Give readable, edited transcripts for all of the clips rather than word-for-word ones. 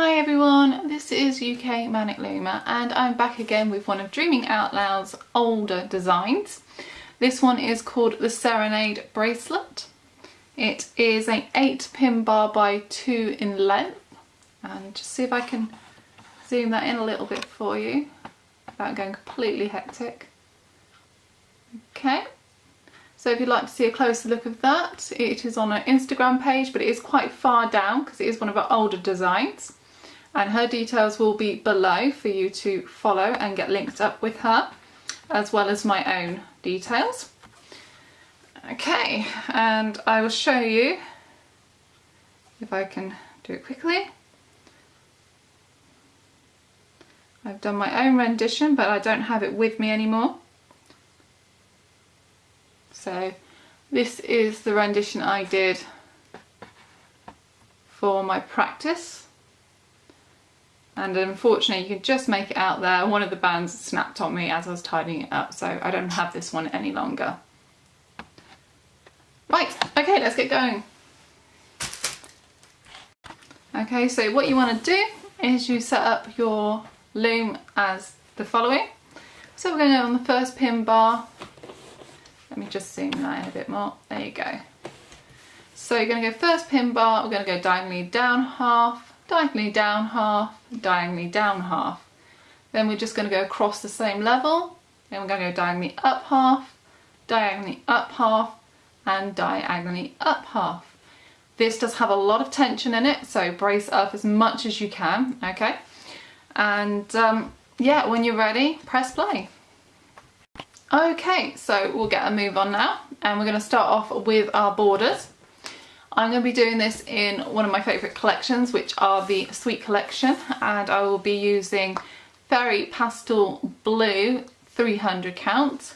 Hi everyone, this is UK Manic Loomer and I'm back again with one of Dreaming Out Loud's older designs. This one is called the Serenade Bracelet. It is an 8 pin bar by 2 in length, and just see if I can zoom that in a little bit for you without going completely hectic. Okay, so if you'd like to see a closer look of that, it is on her Instagram page, but it is quite far down because it is one of her older designs. And her details will be below for you to follow and get linked up with her, as well as my own details. Okay, and I will show you, if I can do it quickly. I've done my own rendition, but I don't have it with me anymore. So this is the rendition I did for my practice. And unfortunately you can just make it out there. One of the bands snapped on me as I was tidying it up, so I don't have this one any longer. Right, okay, let's get going. Okay, so what you want to do is you set up your loom as the following. So we're going to go on the first pin bar. Let me just zoom that in a bit more. There you go. So you're going to go first pin bar, we're going to go diagonally down half, diagonally down half, diagonally down half. Then we're just going to go across the same level. Then we're going to go diagonally up half, and diagonally up half. This does have a lot of tension in it, so brace up as much as you can, okay? And yeah, when you're ready, press play. Okay, so we'll get a move on now, and we're going to start off with our borders. I'm going to be doing this in one of my favourite collections, which are the Sweet collection, and I will be using Fairy Pastel Blue 300 count,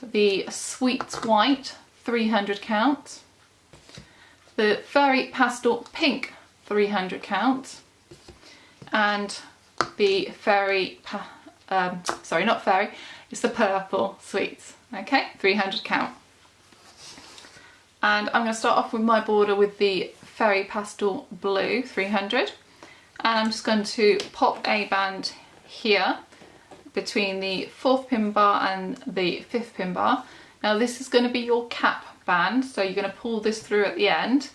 the Sweet White 300 count, the Fairy Pastel Pink 300 count, and the Fairy, sorry, not Fairy, it's the Purple Sweets, okay, 300 count. And I'm going to start off with my border with the Fairy Pastel Blue 300, and I'm just going to pop a band here between the 4th pin bar and the 5th pin bar. Now this is going to be your cap band, so you're going to pull this through at the end.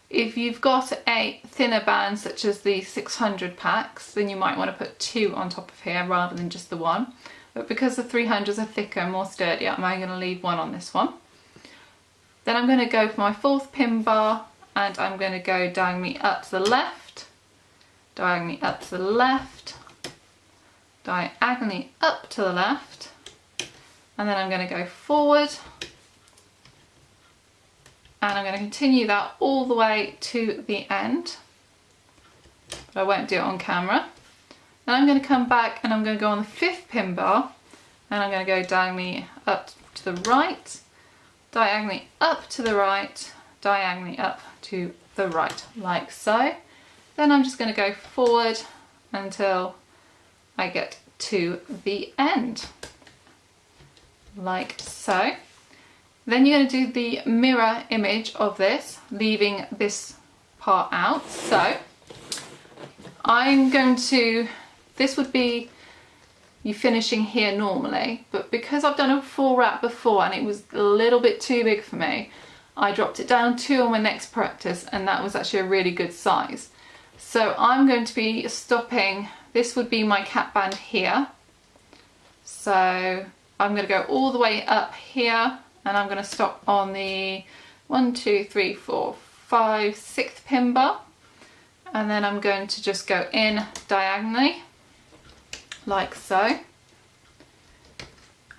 If you've got a thinner band such as the 600 packs, then you might want to put 2 on top of here rather than just the 1. But because the 300s are thicker and more sturdier, I'm only going to leave 1 on this one. Then I'm going to go for my 4th pin bar, and I'm going to go diagonally up to the left, diagonally up to the left, diagonally up to the left, and then I'm going to go forward, and I'm going to continue that all the way to the end, but I won't do it on camera. Then I'm going to come back and I'm going to go on the 5th pin bar, and I'm going to go diagonally up to the right, diagonally up to the right, diagonally up to the right, like so. Then I'm just going to go forward until I get to the end, like so. Then you're going to do the mirror image of this, leaving this part out. So I'm going to, this would be you finishing here normally, but because I've done a full wrap before and it was a little bit too big for me, I dropped it down 2 on my next practice, and that was actually a really good size. So I'm going to be stopping, this would be my cap band here, so I'm going to go all the way up here, and I'm going to stop on the 1, 2, 3, 4, 5, 6th pin bar, and then I'm going to just go in diagonally like so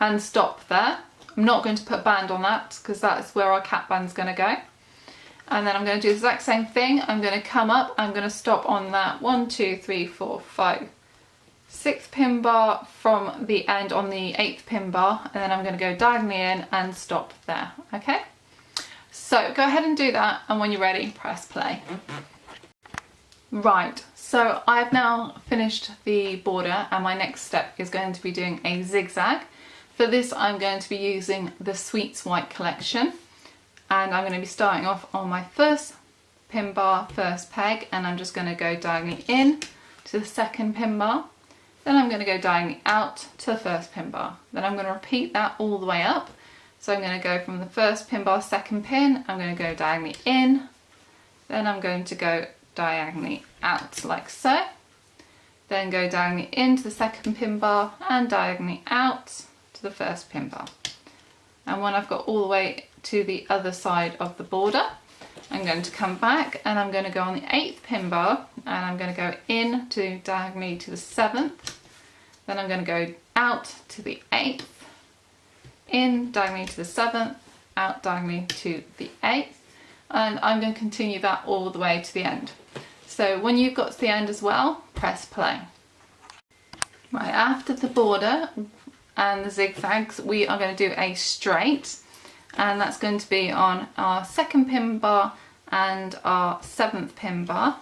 and stop there. I'm not going to put a band on that because that's where our cap band's going to go. And then I'm going to do the exact same thing. I'm going to come up, I'm going to stop on that 1, 2, 3, 4, 5, 6th pin bar from the end on the 8th pin bar, and then I'm going to go diagonally in and stop there. Okay, so go ahead and do that, and when you're ready, press play. Right, so I've now finished the border, and my next step is going to be doing a zigzag. For this I'm going to be using the Sweets White collection, and I'm going to be starting off on my first pin bar, first peg, and I'm just going to go diagonally in to the second pin bar. Then I'm going to go diagonally out to the first pin bar. Then I'm going to repeat that all the way up. So I'm going to go from the first pin bar, second pin, I'm going to go diagonally in, then I'm going to go diagonally out like so. Then go diagonally into the second pin bar and diagonally out to the first pin bar. And when I've got all the way to the other side of the border, I'm going to come back and I'm going to go on the 8th pin bar and I'm going to go in to diagonally to the 7th. Then I'm going to go out to the 8th, in diagonally to the 7th, out diagonally to the 8th, and I'm going to continue that all the way to the end. So when you've got to the end as well, press play. Right, after the border and the zigzags, we are going to do a straight, and that's going to be on our 2nd pin bar and our 7th pin bar.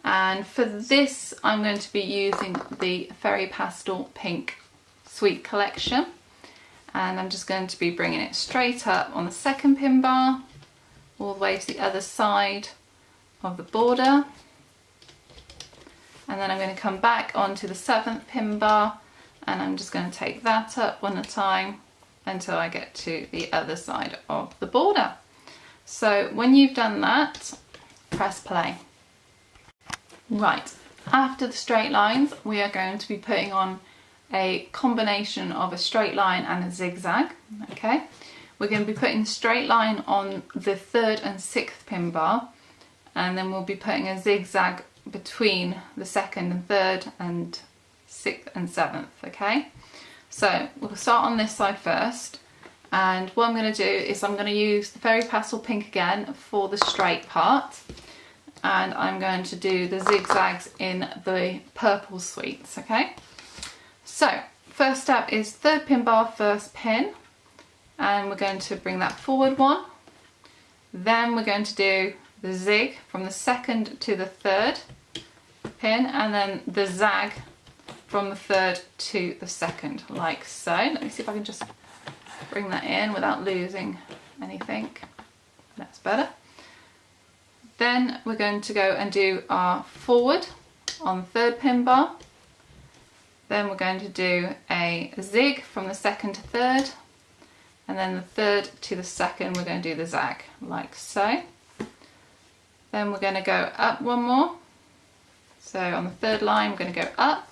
And for this, I'm going to be using the Fairy Pastel Pink Sweet Collection. And I'm just going to be bringing it straight up on the 2nd pin bar, all the way to the other side of the border. And then I'm going to come back onto the 7th pin bar, and I'm just going to take that up one at a time until I get to the other side of the border. So when you've done that, press play. Right, after the straight lines, we are going to be putting on a combination of a straight line and a zigzag. Okay, we're going to be putting the straight line on the 3rd and 6th pin bar, and then we'll be putting a zigzag between the 2nd and 3rd and 6th and 7th. Okay, so we'll start on this side first, and what I'm going to do is I'm going to use the Fairy Pastel Pink again for the straight part, and I'm going to do the zigzags in the purple sweets. Okay, so first step is 3rd pin bar, first pin, and we're going to bring that forward one. Then we're going to do the zig from the 2nd to the 3rd pin, and then the zag from the 3rd to the 2nd, like so. Let me see if I can just bring that in without losing anything. That's better. Then we're going to go and do our forward on the 3rd pin bar. Then we're going to do a zig from the 2nd to 3rd, and then the 3rd to the 2nd we're going to do the zag, like so. Then we're going to go up one more. So on the 3rd line we're going to go up,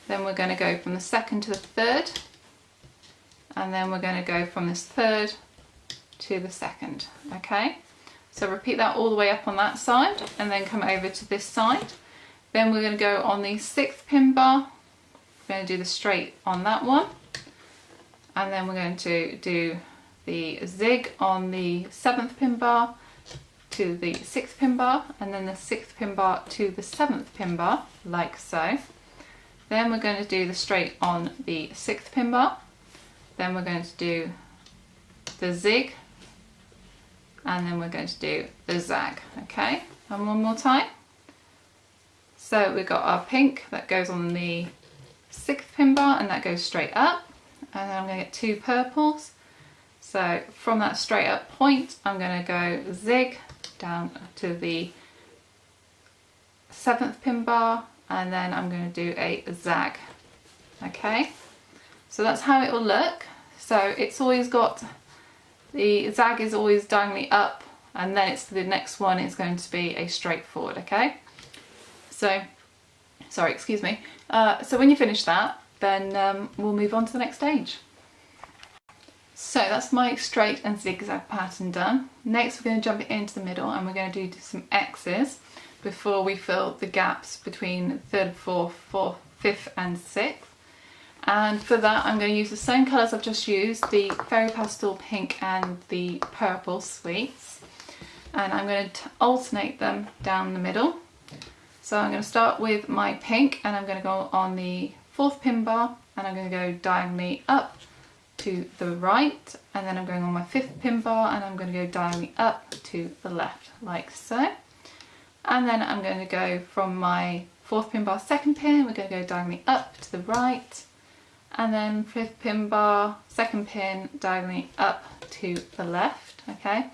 then we're going to go from the 2nd to the 3rd, and then we're going to go from this 3rd to the 2nd. Okay, so repeat that all the way up on that side and then come over to this side. Then we're going to go on the 6th pin bar, we're going to do the straight on that one, and then we're going to do the zig on the 7th pin bar to the 6th pin bar, and then the 6th pin bar to the 7th pin bar, like so. Then we're going to do the straight on the 6th pin bar, then we're going to do the zig, and then we're going to do the zag. Okay, and one more time. So we've got our pink that goes on the 6th pin bar and that goes straight up, and then I'm going to get 2 purples. So from that straight up point I'm going to go zig down to the 7th pin bar, and then I'm going to do a zag. Okay, so that's how it will look. So it's always got, the zag is always diagonally up, and then it's the next one is going to be a straight forward. Okay, so sorry, excuse me. So when you finish that, then we'll move on to the next stage. So that's my straight and zigzag pattern done. Next we're going to jump it into the middle and we're going to do some X's before we fill the gaps between 3rd, 4th, 5th and 6th. And for that I'm going to use the same colours I've just used, the Fairy Pastel Pink and the Purple Sweets. And I'm going to alternate them down the middle. So I'm going to start with my pink, and I'm going to go on the 4th pin bar, and I'm going to go diagonally up to the right, and then I'm going on my 5th pin bar and I'm going to go diagonally up to the left, like so. And then I'm going to go from my 4th pin bar, 2nd pin, we're going to go diagonally up to the right, and then 5th pin bar, 2nd pin, diagonally up to the left. Okay,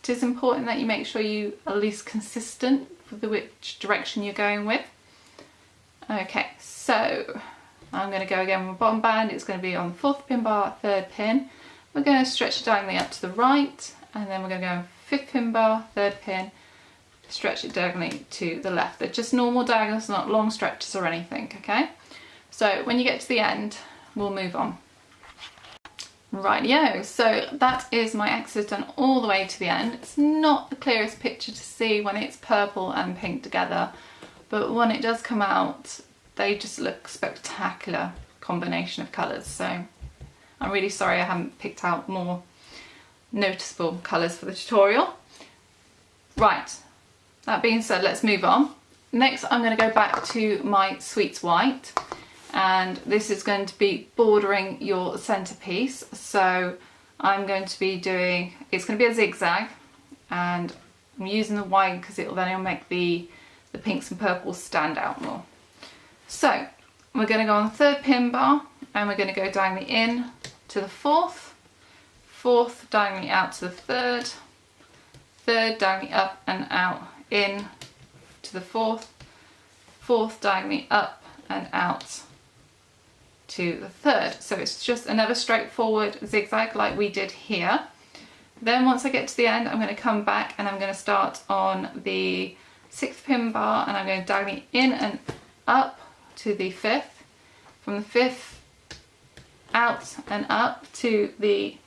it is important that you make sure you are at least consistent with which direction you're going with. Okay, so I'm going to go again with my bottom band. It's going to be on the 4th pin bar, 3rd pin. We're going to stretch it diagonally up to the right, and then we're going to go 5th pin bar, 3rd pin, stretch it diagonally to the left. They're just normal diagonals, not long stretches or anything, okay? So when you get to the end, we'll move on. Rightio, so that is my exercise done all the way to the end. It's not the clearest picture to see when it's purple and pink together, but when it does come out, they just look spectacular combination of colours. So I'm really sorry I haven't picked out more noticeable colours for the tutorial. Right, that being said, let's move on. Next, I'm going to go back to my Sweets White, and this is going to be bordering your centerpiece. So I'm going to be doing, it's going to be a zigzag, and I'm using the white because it'll make the pinks and purples stand out more. So we're going to go on the 3rd pin bar, and we're going to go diagonally in to the 4th, 4th diagonally out to the 3rd, 3rd diagonally up and out in to the 4th, 4th diagonally up and out to the 3rd. So it's just another straightforward zigzag like we did here. Then once I get to the end, I'm going to come back and I'm going to start on the 6th pin bar, and I'm going to diagonally in and up to the 5th, from the 5th out and up to the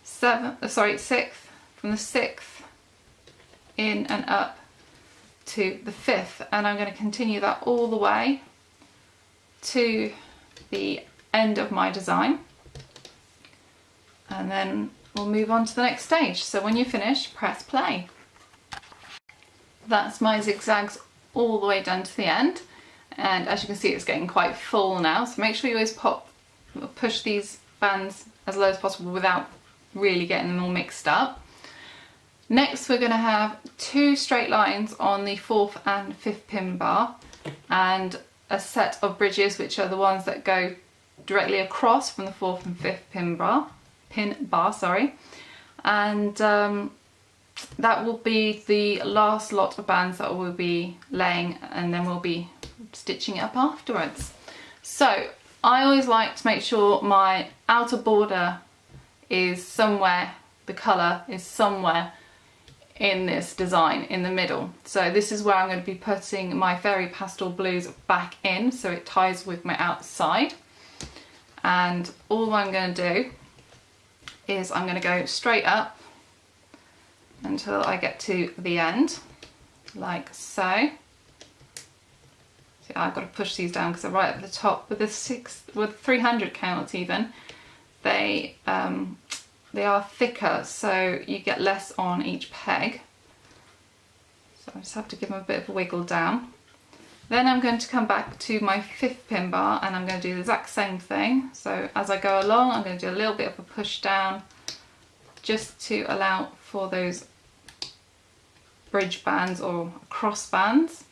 6th, from the 6th in and up to the 5th, and I'm going to continue that all the way to the end of my design, and then we'll move on to the next stage. So when you finish, press play. That's my zigzags all the way done to the end, and as you can see, it's getting quite full now, so make sure you always push these bands as low as possible without really getting them all mixed up. Next, we're going to have 2 straight lines on the 4th and 5th pin bar, and a set of bridges, which are the ones that go directly across from the 4th and 5th pin bar, and that will be the last lot of bands that we'll be laying, and then we'll be stitching it up afterwards. So I always like to make sure my outer border is somewhere, the colour is somewhere in this design in the middle. So this is where I'm going to be putting my fairy pastel blues back in, so it ties with my outside. And all I'm going to do is I'm going to go straight up until I get to the end, like so. See, I've got to push these down because they're right at the top. With the 300 count even, they are thicker, so you get less on each peg. So I just have to give them a bit of a wiggle down. Then I'm going to come back to my 5th pin bar, and I'm going to do the exact same thing. So as I go along, I'm going to do a little bit of a push down just to allow for those bridge bands or cross bands.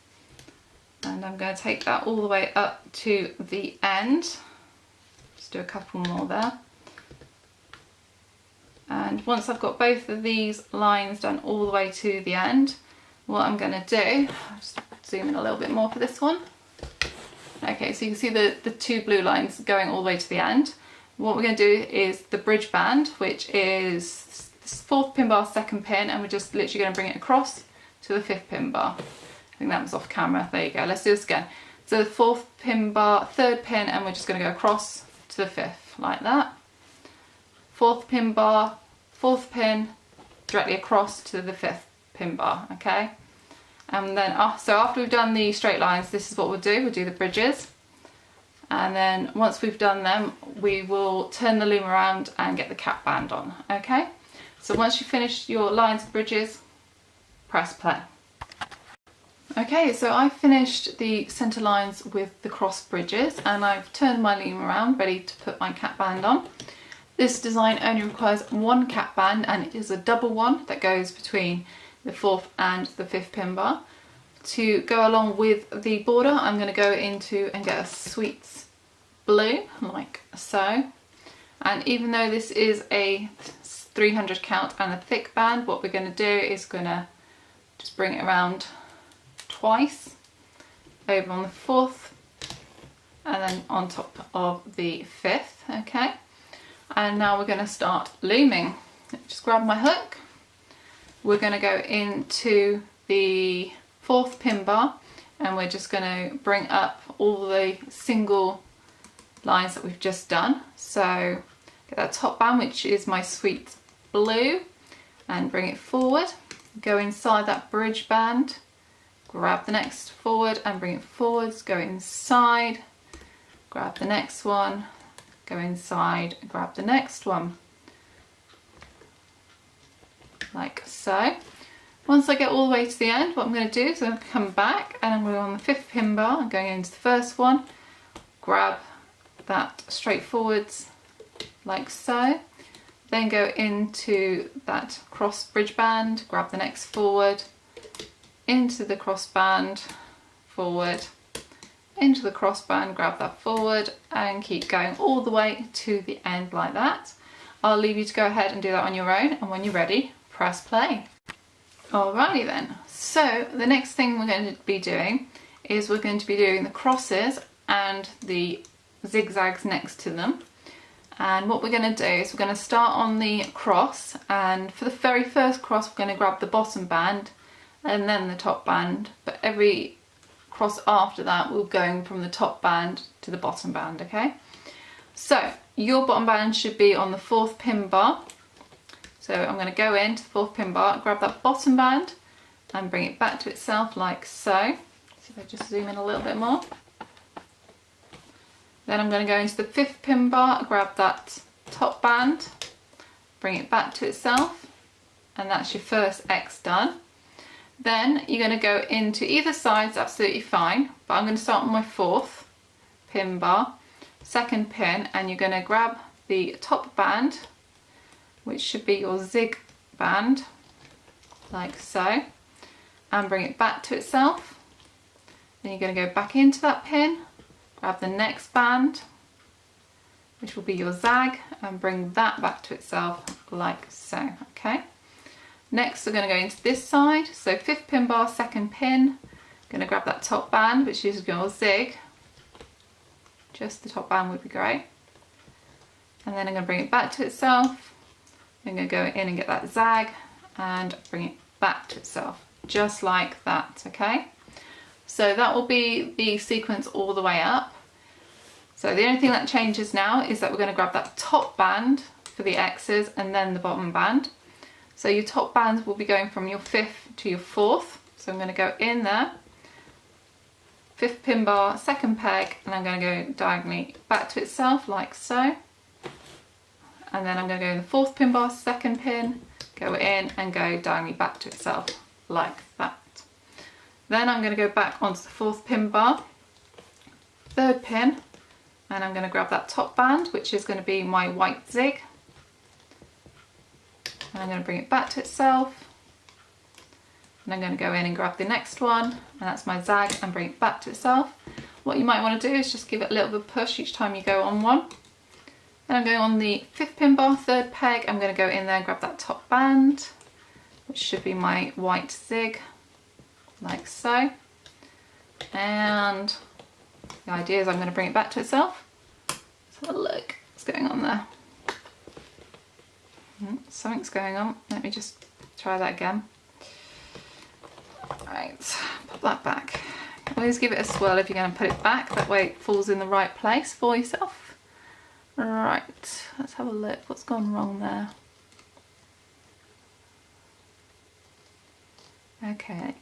And I'm going to take that all the way up to the end. Just do a couple more there. And once I've got both of these lines done all the way to the end, what I'm going to do, I'll just zoom in a little bit more for this one. Okay, so you can see the 2 blue lines going all the way to the end. What we're going to do is the bridge band, which is this 4th pin bar, 2nd pin, and we're just literally going to bring it across to the 5th pin bar. I think that was off camera. There you go. Let's do this again. So the 4th pin bar, 3rd pin, and we're just going to go across to the 5th, like that. 4th pin bar, 4th pin, directly across to the 5th pin bar, okay? And then, so after we've done the straight lines, this is what we'll do. We'll do the bridges. And then once we've done them, we will turn the loom around and get the cap band on, okay? So once you finish your lines and bridges, press play. Okay, so I've finished the centre lines with the cross bridges, and I've turned my loom around, ready to put my cap band on. This design only requires 1 cap band, and it is a double one that goes between the 4th and the 5th pin bar. To go along with the border, I'm going to go into and get a Sweets blue, like so. And even though this is a 300 count and a thick band, what we're going to do is going to just bring it around twice over on the 4th and then on top of the 5th. Okay, and now we're going to start looming. Just grab my hook. We're going to go into the 4th pin bar and we're just going to bring up all the single lines that we've just done. So get that top band, which is my sweet blue, and bring it forward, go inside that bridge band, grab the next forward and bring it forwards, go inside, grab the next one, go inside, grab the next one, like so. Once I get all the way to the end, what I'm going to do is I'm going to come back and I'm going on the 5th pin bar, I'm going into the first one, grab that straight forwards like so, then go into that cross bridge band, grab the next forward, into the cross band, forward, into the cross band, grab that forward, and keep going all the way to the end like that. I'll leave you to go ahead and do that on your own, and when you're ready, press play. Alrighty then, so the next thing we're going to be doing is we're going to be doing the crosses and the zigzags next to them. And what we're going to do is we're going to start on the cross, and for the very first cross we're going to grab the bottom band and then the top band, but every cross after that we're going from the top band to the bottom band. Okay, so your bottom band should be on the 4th pin bar, so I'm going to go into the 4th pin bar, grab that bottom band and bring it back to itself like so. See if I just zoom in a little bit more. Then I'm going to go into the 5th pin bar, grab that top band, bring it back to itself, and that's your first X done. Then you're going to go into either side, it's absolutely fine, but I'm going to start on my 4th pin bar, 2nd pin, and you're going to grab the top band, which should be your zig band, like so, and bring it back to itself. Then you're going to go back into that pin, grab the next band, which will be your zag, and bring that back to itself like so. Okay, next we're going to go into this side, so 5th pin bar, 2nd pin, going to grab that top band, which is your zig, just the top band would be great, and then I'm going to bring it back to itself. I'm going to go in and get that zag and bring it back to itself, just like that. Okay, so that will be the sequence all the way up. So the only thing that changes now is that we're going to grab that top band for the X's and then the bottom band. So your top bands will be going from your 5th to your 4th. So I'm going to go in there, 5th pin bar, 2nd peg, and I'm going to go diagonally back to itself like so. And then I'm going to go in the 4th pin bar, 2nd pin, go in and go diagonally back to itself like that. Then I'm going to go back onto the 4th pin bar, 3rd pin, and I'm going to grab that top band, which is going to be my white zig, and I'm going to bring it back to itself, and I'm going to go in and grab the next one, and that's my zag, and bring it back to itself. What you might want to do is just give it a little bit of push each time you go on one. Then I'm going on the 5th pin bar, 3rd peg, I'm going to go in there and grab that top band, which should be my white zig, like so. And the idea is I'm going to bring it back to itself. Let's have a look what's going on there. Something's going on. Let me just try that again. Right, pop that back. Always give it a swirl if you're going to put it back, that way it falls in the right place for yourself. Right, let's have a look. What's gone wrong there? Okay.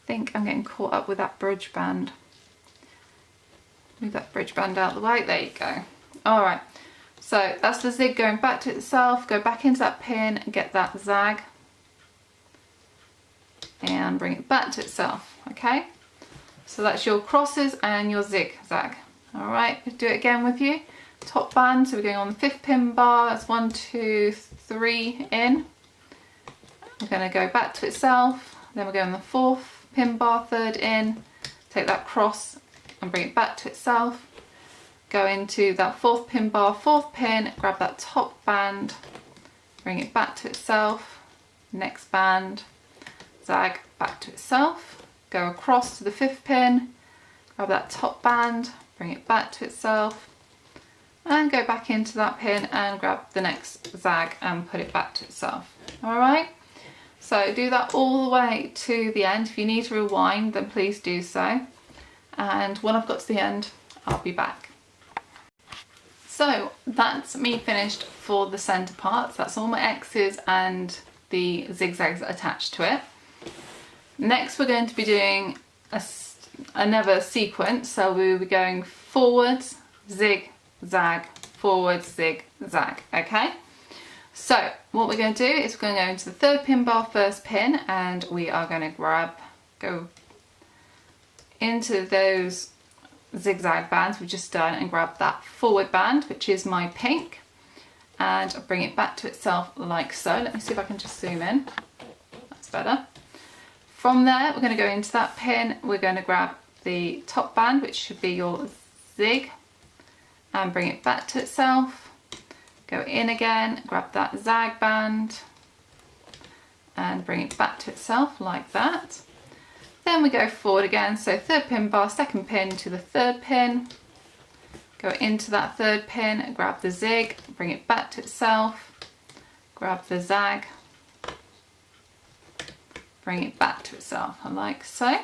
I think I'm getting caught up with that bridge band. Move that bridge band out of the way. There you go. Alright, so that's the zig going back to itself. Go back into that pin and get that zag. And bring it back to itself. Okay? So that's your crosses and your zigzag. Alright, we'll do it again with you. Top band, so we're going on the 5th pin bar, that's 1, 2, 3 in. We're going to go back to itself, then we're going on the 4th pin bar, 3rd in, take that cross and bring it back to itself. go into that fourth pin bar, fourth pin, grab that top band, bring it back to itself, next band, zag back to itself, go across to the fifth pin, grab that top band, bring it back to itself, and go back into that pin and grab the next zag and put it back to itself. Alright, so do that all the way to the end. If you need to rewind, then please do so. And when I've got to the end, I'll be back. So that's me finished for the centre parts. That's all my X's and the zigzags attached to it. Next we're going to be doing another sequence. So we'll be going forwards, zig, zag, forward, zig, zag. Okay, so what we're going to do is we're going to go into the third pin bar, first pin, and we are going to go into those zigzag bands we've just done and grab that forward band, which is my pink, and bring it back to itself like so. Let me see if I can just zoom in. That's better. From there we're going to go into that pin, we're going to grab the top band, which should be your zig, and bring it back to itself, go in again, grab that zag band and bring it back to itself like that. Then we go forward again, so third pin bar, second pin to the third pin, go into that third pin, grab the zig, bring it back to itself, grab the zag, bring it back to itself, like so.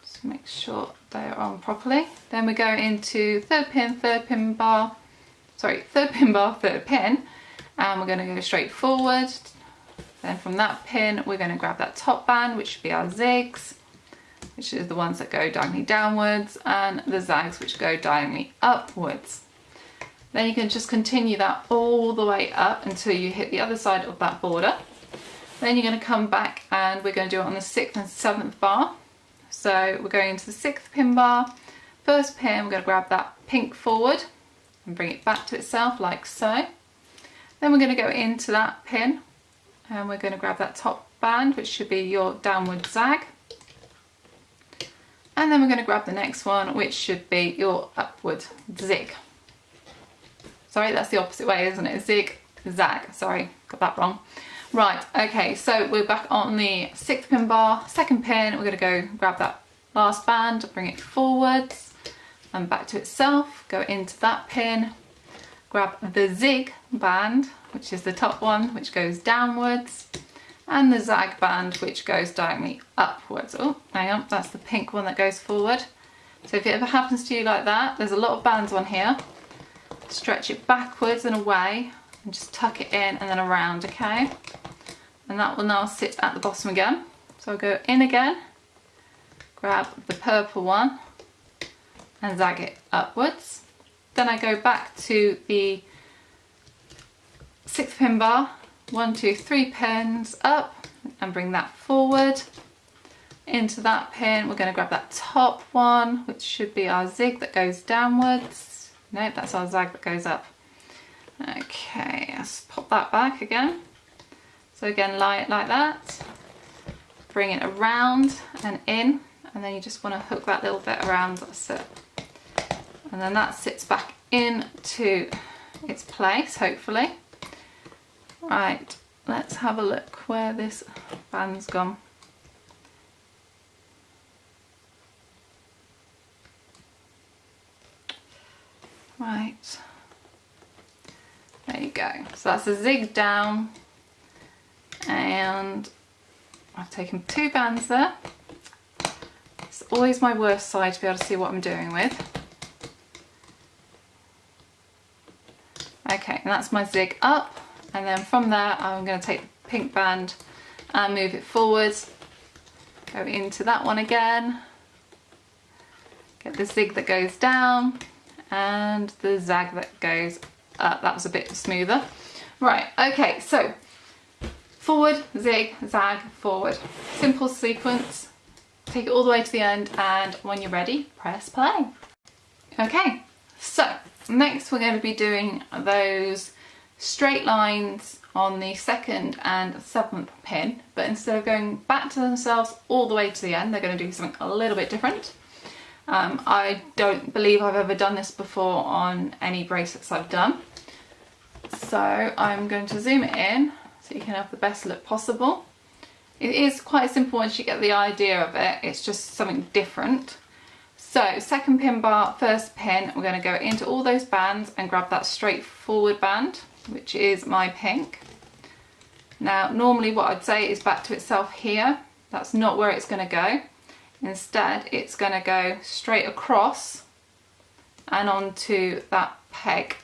Just make sure they're on properly. Then we go into third pin bar, third pin, and we're going to go straight forward. Then from that pin we're going to grab that top band, which should be our zigs, which is the ones that go diagonally downwards, and the zags, which go diagonally upwards. Then you can just continue that all the way up until you hit the other side of that border. Then you're going to come back and we're going to do it on the 6th and 7th bar. So we're going into the 6th pin bar, first pin, we're going to grab that pink forward and bring it back to itself like so. Then we're going to go into that pin and we're going to grab that top band, which should be your downward zag, and then we're going to grab the next one, which should be your upward zig. Sorry, that's the opposite way, isn't it? Zig, zag, sorry, got that wrong. Right, okay, so we're back on the 6th pin bar, second pin, we're going to go grab that last band, bring it forwards and back to itself, go into that pin, grab the zig band, which is the top one, which goes downwards, and the zag band, which goes diagonally upwards. Oh, hang on, that's the pink one that goes forward. So if it ever happens to you like that, there's a lot of bands on here. Stretch it backwards and away, and just tuck it in and then around, okay? And that will now sit at the bottom again. So I'll go in again, grab the purple one, and zag it upwards. Then I go back to the 6th pin bar, 1, 2, 3 pins up, and bring that forward. Into that pin, we're going to grab that top one, which should be our zig that goes downwards. Nope, that's our zag that goes up. Okay, let's pop that back again. So again, lie it like that, bring it around and in, and then you just want to hook that little bit around, that's it. And then that sits back into its place, hopefully. Right, let's have a look where this band's gone. Right, there you go. So that's a zig down, and I've taken 2 bands there. It's always my worst side to be able to see what I'm doing with. Okay, and that's my zig up, and then from there I'm going to take the pink band and move it forwards, go into that one again, get the zig that goes down and the zag that goes up. That was a bit smoother. Right, okay, so forward, zig, zag, forward. Simple sequence. Take it all the way to the end, and when you're ready, press play. Okay, so next we're going to be doing those straight lines on the 2nd and 7th pin, but instead of going back to themselves all the way to the end, they're going to do something a little bit different. I don't believe I've ever done this before on any bracelets I've done. So I'm going to zoom it in so you can have the best look possible. It is quite simple once you get the idea of it, it's just something different. So second pin bar, first pin, we're going to go into all those bands and grab that straight forward band, which is my pink. Now normally what I'd say is back to itself here. That's not where it's going to go. Instead it's going to go straight across and onto that peg.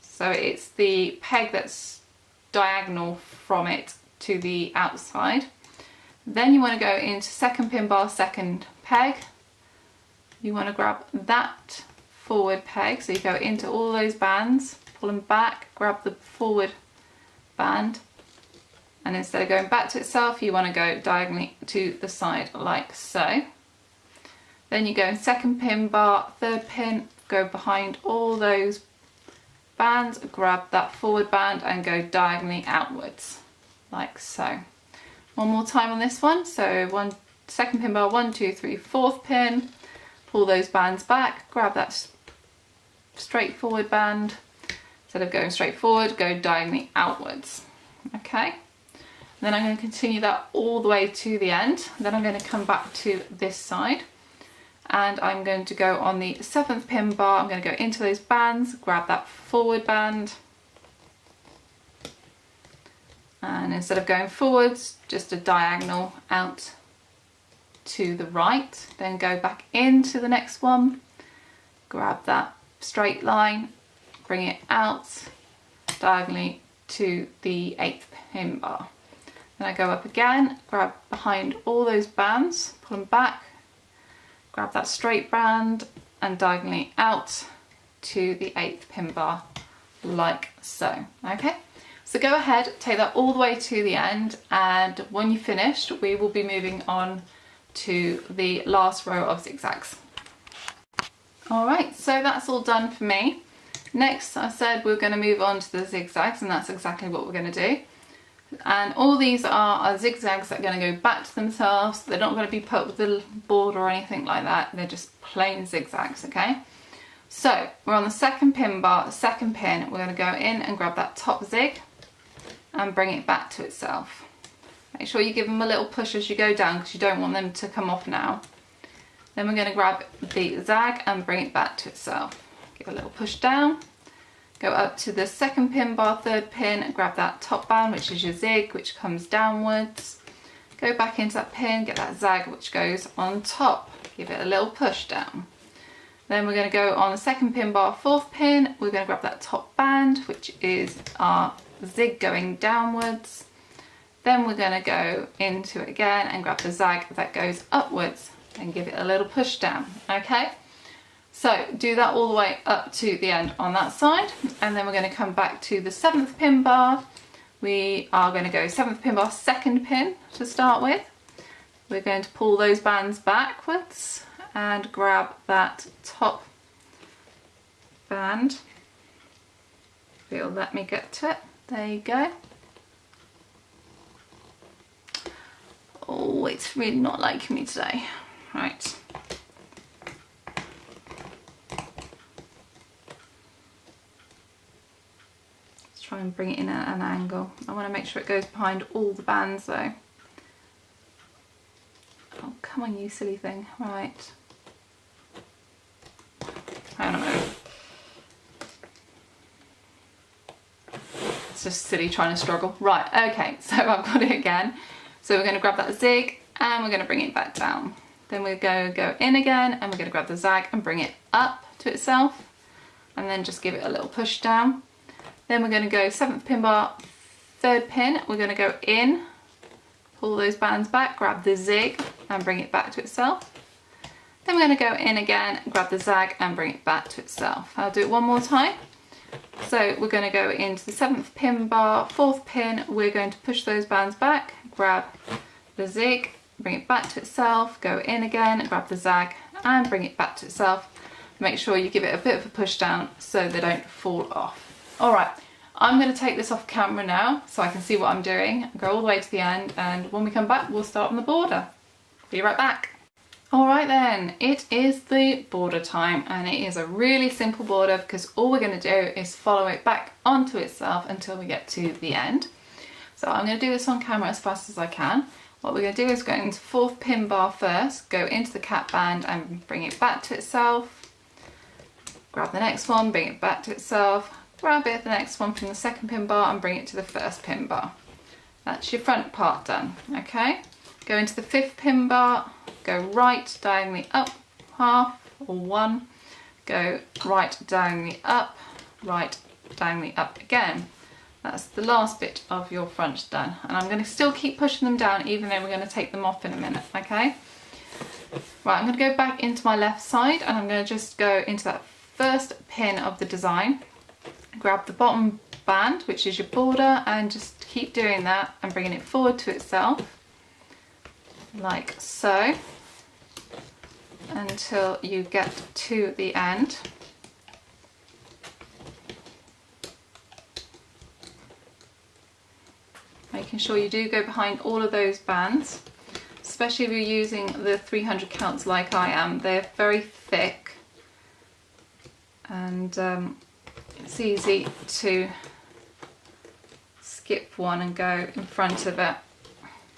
So it's the peg that's diagonal from it to the outside. Then you want to go into second pin bar, second peg. You want to grab that forward peg, so you go into all those bands, pull them back, grab the forward band, and instead of going back to itself you want to go diagonally to the side like so. Then you go in second pin bar, third pin, go behind all those bands, grab that forward band and go diagonally outwards like so. One more time on this one. So second pin bar, 1, 2, 3, fourth pin, pull those bands back, grab that straight forward band. Instead of going straight forward, go diagonally outwards. Okay. Then I'm going to continue that all the way to the end. Then I'm going to come back to this side and I'm going to go on the 7th pin bar. I'm going to go into those bands, grab that forward band, and instead of going forwards, just a diagonal out to the right. Then go back into the next one, grab that straight line, bring it out diagonally to the 8th pin bar. Then I go up again, grab behind all those bands, pull them back, grab that straight band and diagonally out to the 8th pin bar like so. Okay, so go ahead, take that all the way to the end, and when you're finished we will be moving on to the last row of zigzags. Alright, so that's all done for me. Next I said we're going to move on to the zigzags, and that's exactly what we're going to do. And all these are zigzags that are going to go back to themselves. They're not going to be put with the border or anything like that. They're just plain zigzags, okay? So we're on the second pin bar, second pin. We're going to go in and grab that top zig and bring it back to itself. Make sure you give them a little push as you go down because you don't want them to come off now. Then we're going to grab the zag and bring it back to itself. Give a little push down. Go up to the second pin bar, third pin, and grab that top band, which is your zig, which comes downwards. Go back into that pin, get that zag, which goes on top. Give it a little push down. Then we're going to go on the second pin bar, fourth pin. We're going to grab that top band, which is our zig going downwards. Then we're going to go into it again and grab the zag that goes upwards and give it a little push down. Okay? So do that all the way up to the end on that side, and then we're going to come back to the 7th pin bar. We are going to go 7th pin bar, second pin to start with. We're going to pull those bands backwards and grab that top band. It'll let me get to it. There you go. Oh, it's really not liking me today. Right. Try and bring it in at an angle. I want to make sure it goes behind all the bands though. Oh, come on, you silly thing. Right. Hang on a minute. It's just silly trying to struggle. Right, okay, so I've got it again. So we're going to grab that zig and we're going to bring it back down. Then we're going to go in again and we're going to grab the zag and bring it up to itself. And then just give it a little push down. Then we're going to go 7th pin bar, third pin. We're going to go in, pull those bands back, grab the zig and bring it back to itself. Then we're going to go in again, grab the zag and bring it back to itself. I'll do it one more time. So we're going to go into the 7th pin bar, 4th pin. We're going to push those bands back, grab the zig, bring it back to itself, go in again, grab the zag and bring it back to itself. Make sure you give it a bit of a push down so they don't fall off. Alright, I'm going to take this off camera now so I can see what I'm doing, go all the way to the end, and when we come back we'll start on the border. Be right back. Alright then, it is the border time, and it is a really simple border because all we're going to do is follow it back onto itself until we get to the end. So I'm going to do this on camera as fast as I can. What we're going to do is go into 4th pin bar first, go into the cap band and bring it back to itself. Grab the next one, bring it back to itself. Grab it, the next one from the 2nd pin bar and bring it to the 1st pin bar. That's your front part done, okay? Go into the 5th pin bar, go right diagonally up half or 1, go right diagonally up, right diagonally up again. That's the last bit of your front done, and I'm going to still keep pushing them down even though we're going to take them off in a minute, okay? Right, I'm going to go back into my left side and I'm going to just go into that first pin of the design, grab the bottom band, which is your border, and just keep doing that and bringing it forward to itself like so until you get to the end. Making sure you do go behind all of those bands, especially if you're using the 300 counts like I am. They're very thick and it's easy to skip one and go in front of it,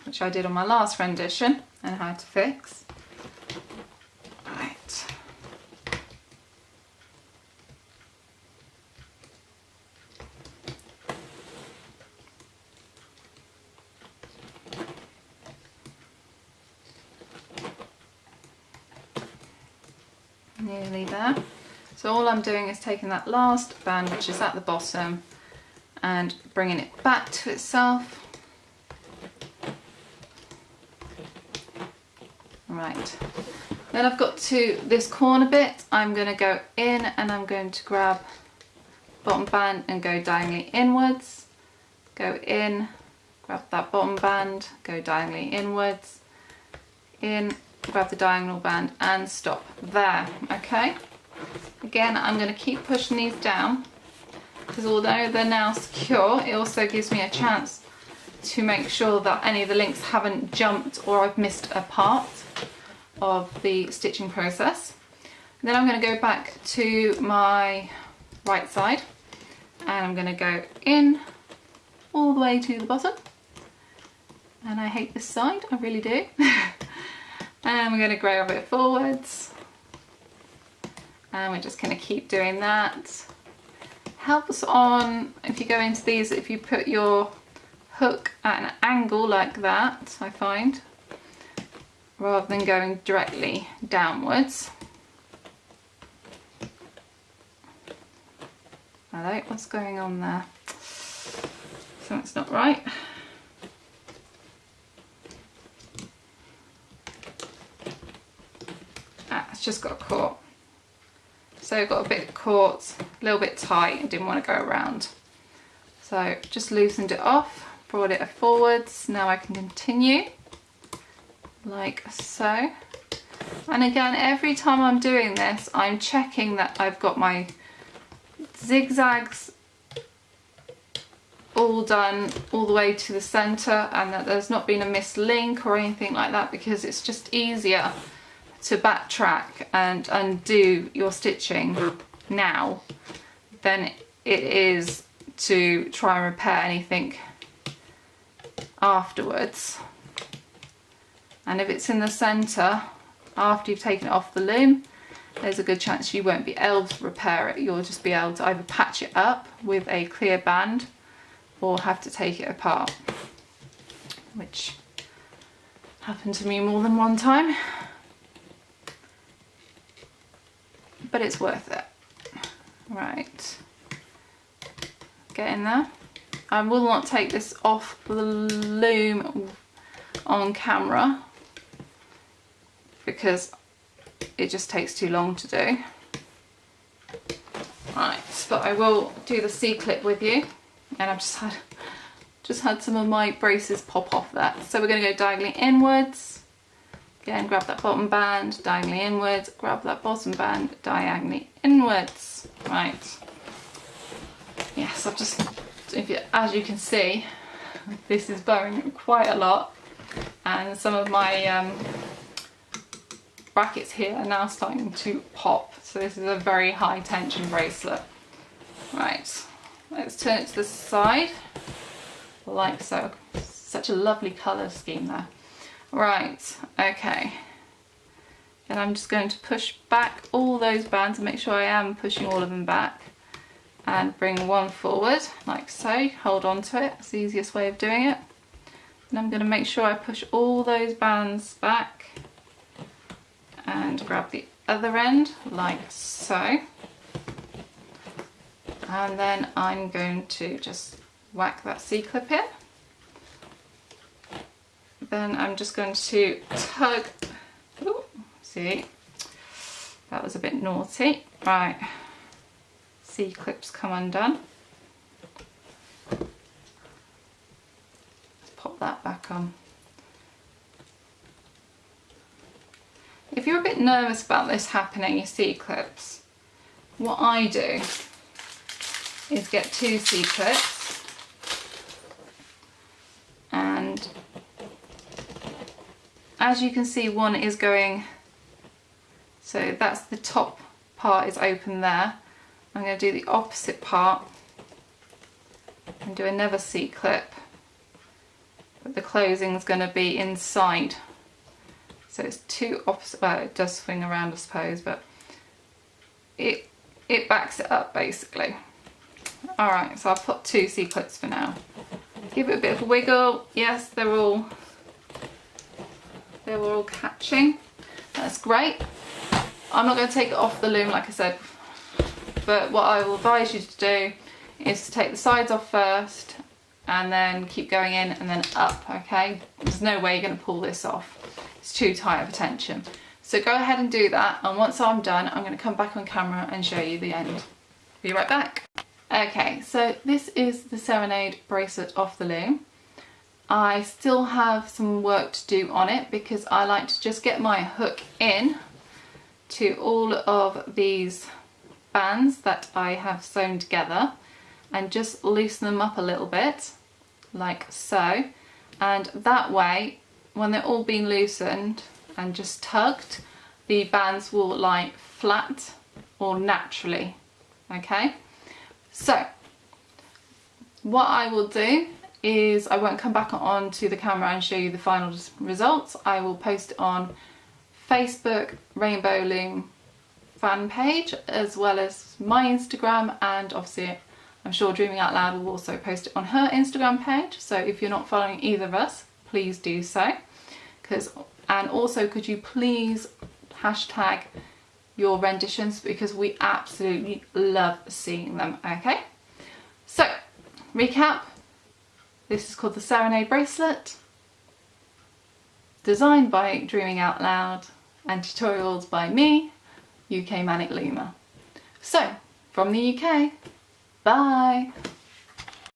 which I did on my last rendition and how to fix. Right. Nearly there. So all I'm doing is taking that last band, which is at the bottom, and bringing it back to itself. Right, then I've got to this corner bit. I'm going to go in and I'm going to grab bottom band and go diagonally inwards, go in, grab that bottom band, go diagonally inwards, in, grab the diagonal band and stop there, okay? Again, I'm going to keep pushing these down because although they're now secure, it also gives me a chance to make sure that any of the links haven't jumped or I've missed a part of the stitching process. Then I'm going to go back to my right side and I'm going to go in all the way to the bottom, and I hate this side, I really do. And we're going to grab it forwards and we're just going to keep doing that. Helps on if you go into these, if you put your hook at an angle like that, I find, rather than going directly downwards. Hello, what's going on there? Something's not right. It's just got caught. So it got a bit caught, a little bit tight and didn't want to go around. So just loosened it off, brought it forwards. Now I can continue like so. And again, every time I'm doing this, I'm checking that I've got my zigzags all done all the way to the center and that there's not been a missed link or anything like that, because it's just easier to backtrack and undo your stitching now than it is to try and repair anything afterwards. And if it's in the center after you've taken it off the loom, there's a good chance you won't be able to repair it. You'll just be able to either patch it up with a clear band or have to take it apart, which happened to me more than one time. But it's worth it. Right, get in there. I will not take this off the loom on camera because it just takes too long to do. Right, but I will do the C-clip with you, and I've just had some of my braces pop off there. So we're going to go diagonally inwards. Again, grab that bottom band, diagonally inwards, grab that bottom band, diagonally inwards. Right. Yes, I've just, as you can see, this is bowing quite a lot, and some of my brackets here are now starting to pop. So this is a very high tension bracelet. Right, let's turn it to the side, like so. Such a lovely colour scheme there. Right, okay. And I'm just going to push back all those bands and make sure I am pushing all of them back. And bring one forward, like so. Hold on to it, it's the easiest way of doing it. And I'm going to make sure I push all those bands back. And grab the other end, like so. And then I'm going to just whack that C-clip in. Then I'm just going to tug. Ooh, see, that was a bit naughty. Right, C-clips come undone. Let's pop that back on. If you're a bit nervous about this happening, your C-clips, what I do is get 2 C-clips and as you can see, one is going, so that's the top part is open there. I'm going to do the opposite part and do another C-clip, but the closing is going to be inside. So it's 2 opposite, well it does swing around I suppose, but it backs it up basically. Alright, so I'll put 2 C-clips for now. Give it a bit of a wiggle. Yes, they were all catching. That's great. I'm not going to take it off the loom like I said, but what I will advise you to do is to take the sides off first and then keep going in and then up, okay? There's no way you're going to pull this off. It's too tight of a tension. So go ahead and do that, and once I'm done I'm going to come back on camera and show you the end. Be right back. Okay, so this is the Serenade bracelet off the loom. I still have some work to do on it because I like to just get my hook in to all of these bands that I have sewn together and just loosen them up a little bit, like so. And that way, when they're all being loosened and just tugged, the bands will lie flat or naturally, okay? So, what I will do is I won't come back onto the camera and show you the final results. I will post it on Facebook Rainbow Loom fan page as well as my Instagram, and obviously I'm sure Dreaming Out Loud will also post it on her Instagram page. So if you're not following either of us, please do so. And also could you please hashtag your renditions because we absolutely love seeing them, okay? So, recap. This is called the Serenade Bracelet, designed by Dreaming Out Loud and tutorials by me, UK Manic Loomer. So, from the UK, bye!